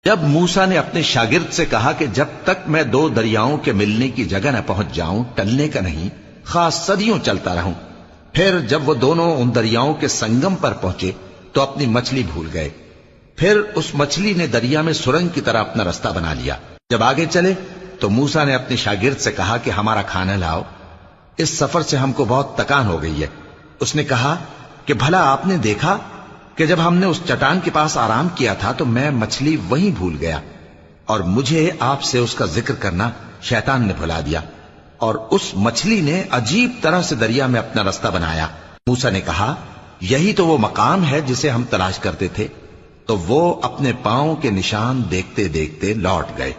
جب موسیٰ نے اپنے شاگرد سے کہا کہ جب تک میں دو دریاؤں کے ملنے کی جگہ نہ پہنچ جاؤں ٹلنے کا نہیں، خاص صدیوں چلتا رہوں، پھر جب وہ دونوں ان دریاؤں کے سنگم پر پہنچے تو اپنی مچھلی بھول گئے۔ پھر اس مچھلی نے دریا میں سرنگ کی طرح اپنا رستہ بنا لیا۔ جب آگے چلے تو موسیٰ نے اپنے شاگرد سے کہا کہ ہمارا کھانا لاؤ، اس سفر سے ہم کو بہت تکان ہو گئی ہے۔ اس نے کہا کہ بھلا آپ نے دیکھا کہ جب ہم نے اس چٹان کے پاس آرام کیا تھا تو میں مچھلی وہیں بھول گیا، اور مجھے آپ سے اس کا ذکر کرنا شیطان نے بھلا دیا، اور اس مچھلی نے عجیب طرح سے دریا میں اپنا رستہ بنایا۔ موسیٰ نے کہا یہی تو وہ مقام ہے جسے ہم تلاش کرتے تھے۔ تو وہ اپنے پاؤں کے نشان دیکھتے دیکھتے لوٹ گئے۔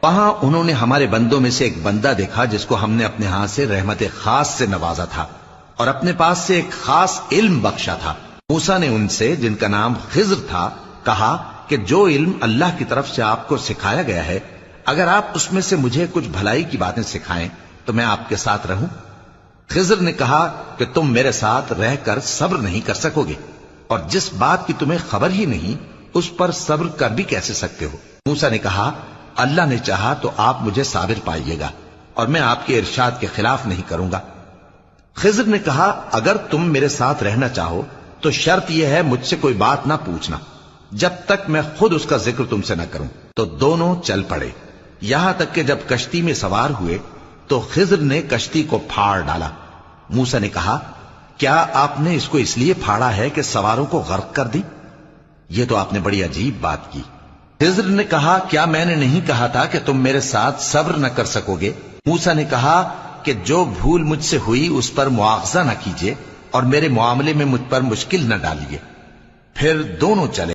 وہاں انہوں نے ہمارے بندوں میں سے ایک بندہ دیکھا جس کو ہم نے اپنے ہاں سے رحمت خاص سے نوازا تھا اور اپنے پاس سے ایک خاص علم بخشا تھا۔ موسیٰ نے ان سے جن کا نام خضر تھا کہا کہ جو علم اللہ کی طرف سے آپ کو سکھایا گیا ہے، اگر آپ اس میں سے مجھے کچھ بھلائی کی باتیں سکھائیں تو میں آپ کے ساتھ رہوں۔ خضر نے کہا کہ تم میرے ساتھ رہ کر صبر نہیں کر سکو گے، اور جس بات کی تمہیں خبر ہی نہیں اس پر صبر کر بھی کیسے سکتے ہو؟ موسیٰ نے کہا اللہ نے چاہا تو آپ مجھے صابر پائیے گا، اور میں آپ کے ارشاد کے خلاف نہیں کروں گا۔ خضر نے کہا اگر تم میرے ساتھ رہنا چاہو تو شرط یہ ہے مجھ سے کوئی بات نہ پوچھنا جب تک میں خود اس کا ذکر تم سے نہ کروں۔ تو دونوں چل پڑے، یہاں تک کہ جب کشتی میں سوار ہوئے تو خضر نے کشتی کو پھاڑ ڈالا۔ موسیٰ نے کہا کیا آپ نے اس کو اس لیے پھاڑا ہے کہ سواروں کو غرق کر دی؟ یہ تو آپ نے بڑی عجیب بات کی۔ خضر نے کہا کیا میں نے نہیں کہا تھا کہ تم میرے ساتھ صبر نہ کر سکو گے؟ موسیٰ نے کہا کہ جو بھول مجھ سے ہوئی اس پر مواخذہ نہ کیجیے اور میرے معاملے میں مجھ پر مشکل نہ ڈالیے۔ پھر دونوں چلے۔